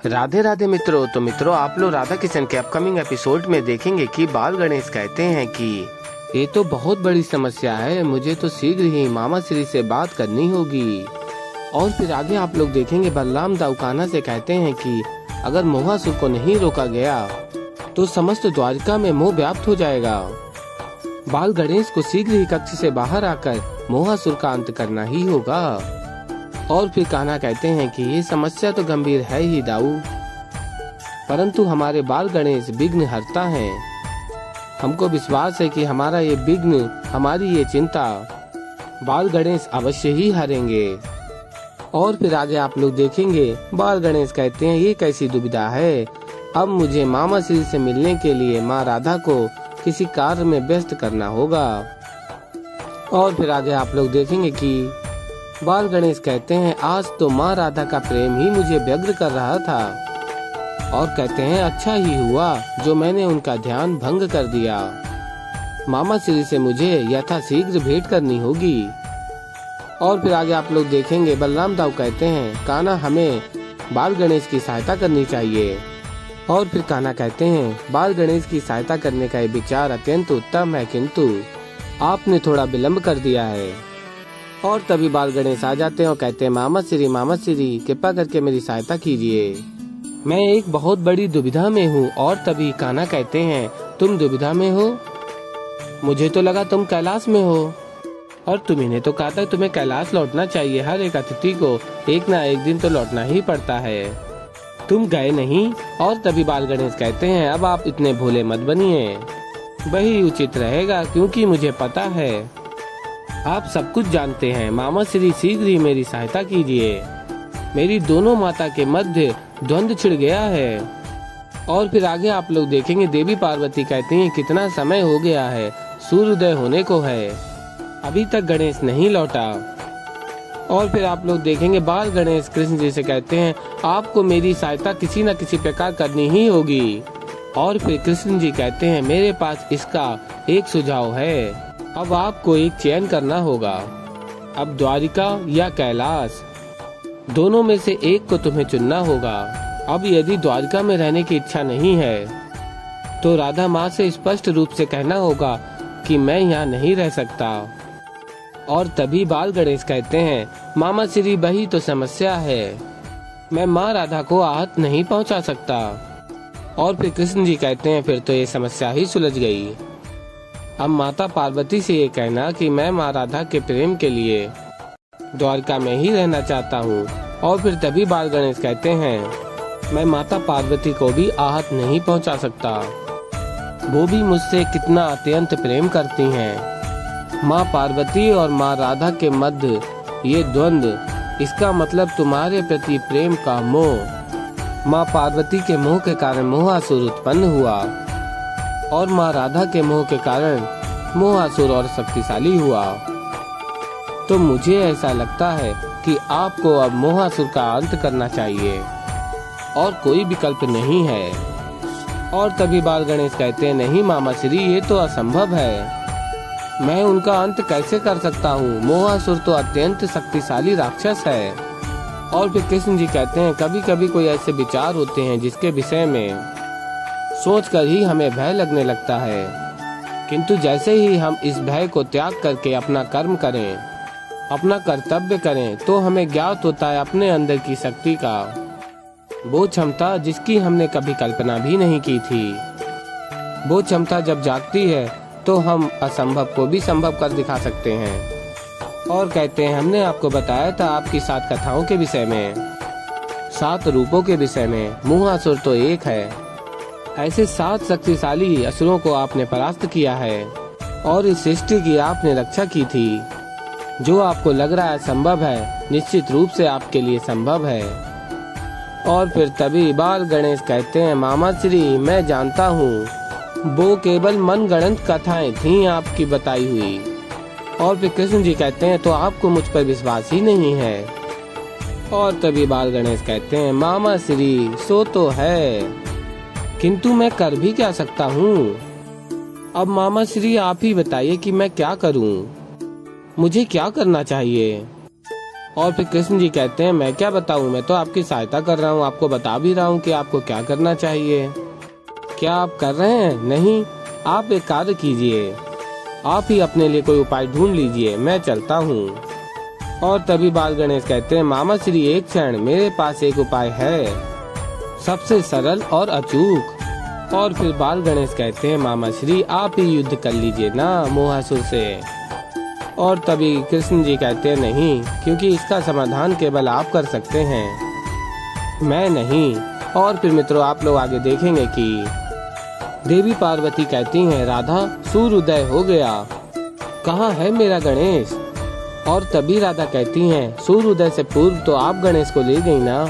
राधे राधे मित्रों। तो मित्रों, आप लोग राधा किशन के अपकमिंग एपिसोड में देखेंगे कि बाल गणेश कहते हैं कि ये तो बहुत बड़ी समस्या है, मुझे तो शीघ्र ही मामा श्री से बात करनी होगी। और फिर आगे आप लोग देखेंगे बलराम दाऊ कान्हा से कहते हैं कि अगर मोहासुर को नहीं रोका गया तो समस्त द्वारिका में मोह व्याप्त हो जाएगा। बाल गणेश को शीघ्र ही कक्ष से बाहर आकर मोहासुर का अंत करना ही होगा। और फिर कान्हा कहते हैं कि ये समस्या तो गंभीर है ही दाऊ, परंतु हमारे बाल गणेश विघ्न हरता हैं। हमको विश्वास है कि हमारा ये विघ्न, हमारी ये चिंता बाल गणेश अवश्य ही हरेंगे। और फिर आगे आप लोग देखेंगे बाल गणेश कहते हैं ये कैसी दुविधा है, अब मुझे मामा श्री से मिलने के लिए माँ राधा को किसी कार्य में व्यस्त करना होगा। और फिर आगे आप लोग देखेंगे कि बाल गणेश कहते हैं आज तो माँ राधा का प्रेम ही मुझे व्यग्र कर रहा था, और कहते हैं अच्छा ही हुआ जो मैंने उनका ध्यान भंग कर दिया। मामा श्री से मुझे यथाशीघ्र भेंट करनी होगी। और फिर आगे आप लोग देखेंगे बलराम दाऊ कहते हैं कान्हा हमें बाल गणेश की सहायता करनी चाहिए। और फिर कान्हा कहते हैं बाल गणेश की सहायता करने का ये विचार अत्यंत उत्तम है, किंतु आपने थोड़ा विलम्ब कर दिया है। और तभी बाल गणेश आ जाते हैं और कहते हैं मामा श्री कृपा करके मेरी सहायता कीजिए, मैं एक बहुत बड़ी दुविधा में हूँ। और तभी कान्हा कहते हैं तुम दुविधा में हो? मुझे तो लगा तुम कैलाश में हो, और तुम्ही ने तो कहा था तुम्हें कैलाश लौटना चाहिए, हर एक अतिथि को एक ना एक दिन तो लौटना ही पड़ता है, तुम गए नहीं। और तभी बाल गणेश कहते हैं अब आप इतने भोले मत बनिए, वही उचित रहेगा, क्योंकि मुझे पता है आप सब कुछ जानते हैं। मामा श्री शीघ्र ही मेरी सहायता कीजिए, मेरी दोनों माता के मध्य द्वंद्व छिड़ गया है। और फिर आगे आप लोग देखेंगे देवी पार्वती कहती हैं कितना समय हो गया है, सूर्योदय होने को है, अभी तक गणेश नहीं लौटा। और फिर आप लोग देखेंगे बाल गणेश कृष्ण जी से कहते हैं आपको मेरी सहायता किसी न किसी प्रकार करनी ही होगी। और फिर कृष्ण जी कहते हैं मेरे पास इसका एक सुझाव है, अब आपको एक चयन करना होगा, अब द्वारिका या कैलाश, दोनों में से एक को तुम्हें चुनना होगा। अब यदि द्वारिका में रहने की इच्छा नहीं है तो राधा माँ से स्पष्ट रूप से कहना होगा कि मैं यहाँ नहीं रह सकता। और तभी बाल गणेश कहते हैं मामा श्री वही तो समस्या है, मैं माँ राधा को आहत नहीं पहुँचा सकता। और फिर कृष्ण जी कहते हैं फिर तो ये समस्या ही सुलझ गई, अब माता पार्वती से ये कहना कि मैं माँ राधा के प्रेम के लिए द्वारका में ही रहना चाहता हूँ। और फिर तभी बाल गणेश कहते हैं मैं माता पार्वती को भी आहत नहीं पहुँचा सकता, वो भी मुझसे कितना अत्यंत प्रेम करती हैं। माँ पार्वती और माँ राधा के मध्य ये द्वंद्व, इसका मतलब तुम्हारे प्रति प्रेम का मोह। माँ पार्वती के मोह के कारण मोहासुर उत्पन्न हुआ, और माँ राधा के मोह के कारण मोहासुर और शक्तिशाली हुआ। तो मुझे ऐसा लगता है कि आपको अब मोहासुर का अंत करना चाहिए, और कोई विकल्प नहीं है। और तभी बाल गणेश कहते हैं नहीं मामा श्री ये तो असंभव है, मैं उनका अंत कैसे कर सकता हूँ, मोहासुर तो अत्यंत शक्तिशाली राक्षस है। और फिर कृष्ण जी कहते हैं कभी कभी कोई ऐसे विचार होते हैं जिसके विषय में सोचकर ही हमें भय लगने लगता है, किंतु जैसे ही हम इस भय को त्याग करके अपना कर्म करें, अपना कर्तव्य करें, तो हमें ज्ञात होता है अपने अंदर की शक्ति का वो क्षमता जिसकी हमने कभी कल्पना भी नहीं की थी। वो क्षमता जब जागती है तो हम असंभव को भी संभव कर दिखा सकते हैं। और कहते हैं हमने आपको बताया था आपकी 7 कथाओं के विषय में, 7 रूपों के विषय में, मोहासुर तो एक है, ऐसे 7 शक्तिशाली असुरों को आपने परास्त किया है, और इस सृष्टि की आपने रक्षा की थी। जो आपको लग रहा है संभव है, निश्चित रूप से आपके लिए संभव है। और फिर तभी बाल गणेश कहते हैं मामा श्री मैं जानता हूँ वो केवल मनगढ़ंत कथाएं थीं आपकी बताई हुई। और फिर कृष्ण जी कहते हैं तो आपको मुझ पर विश्वास ही नहीं है। और तभी बाल गणेश कहते हैं मामा श्री सो तो है, किंतु मैं कर भी क्या सकता हूँ। अब मामा श्री आप ही बताइए कि मैं क्या करूँ, मुझे क्या करना चाहिए। और फिर कृष्ण जी कहते हैं मैं क्या बताऊं, मैं तो आपकी सहायता कर रहा हूं, आपको बता भी रहा हूं कि आपको क्या करना चाहिए। क्या आप कर रहे हैं? नहीं, आप एक कार्य कीजिए, आप ही अपने लिए कोई उपाय ढूंढ लीजिए, मैं चलता हूँ। और तभी बाल गणेश कहते हैं मामा श्री एक क्षण, मेरे पास एक उपाय है, सबसे सरल और अचूक। और फिर बाल गणेश कहते हैं मामा श्री आप ही युद्ध कर लीजिए ना मोहासुर से। और तभी कृष्ण जी कहते हैं नहीं, क्योंकि इसका समाधान केवल आप कर सकते हैं, मैं नहीं। और फिर मित्रों आप लोग आगे देखेंगे कि देवी पार्वती कहती हैं राधा सूर्योदय हो गया, कहाँ है मेरा गणेश? और तभी राधा कहती हैं सूर्योदय से पूर्व तो आप गणेश को ले गई ना,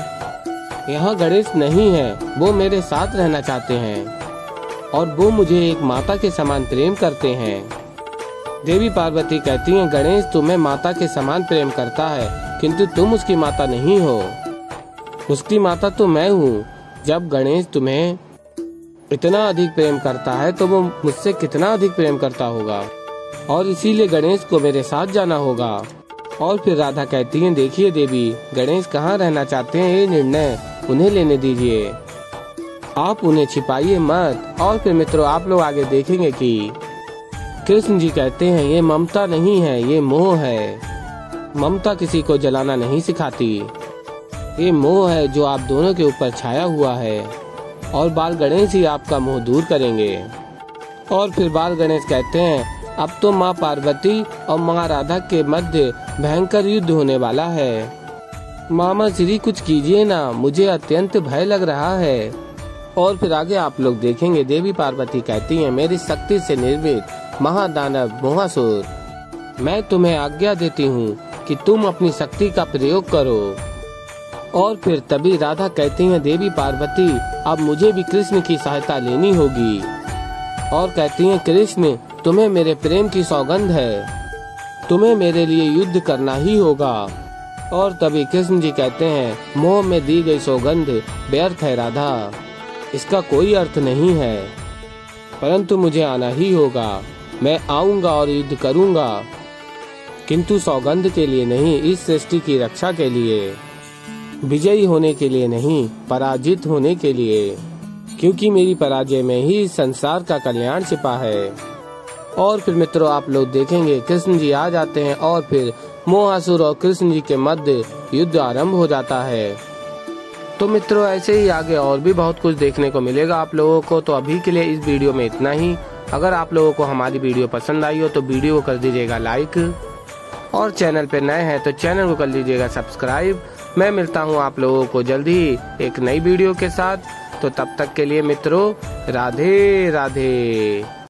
यहाँ गणेश नहीं है, वो मेरे साथ रहना चाहते हैं और वो मुझे एक माता के समान प्रेम करते हैं। देवी पार्वती कहती हैं गणेश तुम्हें माता के समान प्रेम करता है, किंतु तुम उसकी माता नहीं हो, उसकी माता तो मैं हूँ। जब गणेश तुम्हें इतना अधिक प्रेम करता है तो वो मुझसे कितना अधिक प्रेम करता होगा, और इसीलिए गणेश को मेरे साथ जाना होगा। और फिर राधा कहती हैं देखिए देवी, गणेश कहाँ रहना चाहते हैं ये निर्णय उन्हें लेने दीजिए, आप उन्हें छिपाइए मत। और फिर मित्रों आप लोग आगे देखेंगे कि कृष्ण जी कहते हैं ये ममता नहीं है, ये मोह है। ममता किसी को जलाना नहीं सिखाती, ये मोह है जो आप दोनों के ऊपर छाया हुआ है, और बाल गणेश ही आपका मोह दूर करेंगे। और फिर बाल गणेश कहते हैं अब तो माँ पार्वती और माँ राधा के मध्य भयंकर युद्ध होने वाला है, मामा श्री कुछ कीजिए ना, मुझे अत्यंत भय लग रहा है। और फिर आगे आप लोग देखेंगे देवी पार्वती कहती हैं मेरी शक्ति से निर्मित महादानव मोहासुर, मैं तुम्हें आज्ञा देती हूँ कि तुम अपनी शक्ति का प्रयोग करो। और फिर तभी राधा कहती हैं देवी पार्वती अब मुझे भी कृष्ण की सहायता लेनी होगी, और कहती हैं कृष्ण तुम्हें मेरे प्रेम की सौगंध है, तुम्हें मेरे लिए युद्ध करना ही होगा। और तभी कृष्ण जी कहते हैं मोह में दी गई सौगंध व्यर्थ है राधा, इसका कोई अर्थ नहीं है, परंतु मुझे आना ही होगा, मैं आऊंगा और युद्ध करूंगा, किंतु सौगंध के लिए नहीं, इस सृष्टि की रक्षा के लिए, विजयी होने के लिए नहीं, पराजित होने के लिए, क्योंकि मेरी पराजय में ही संसार का कल्याण छिपा है। और फिर मित्रों आप लोग देखेंगे कृष्ण जी आ जाते हैं और फिर मोहासुर और कृष्ण जी के मध्य युद्ध आरंभ हो जाता है। तो मित्रों ऐसे ही आगे और भी बहुत कुछ देखने को मिलेगा आप लोगों को। तो अभी के लिए इस वीडियो में इतना ही। अगर आप लोगों को हमारी वीडियो पसंद आई हो तो वीडियो को कर दीजिएगा लाइक, और चैनल पे नए हैं तो चैनल को कर लीजिएगा सब्सक्राइब। मैं मिलता हूँ आप लोगों को जल्दी ही एक नई वीडियो के साथ। तो तब तक के लिए मित्रों राधे राधे।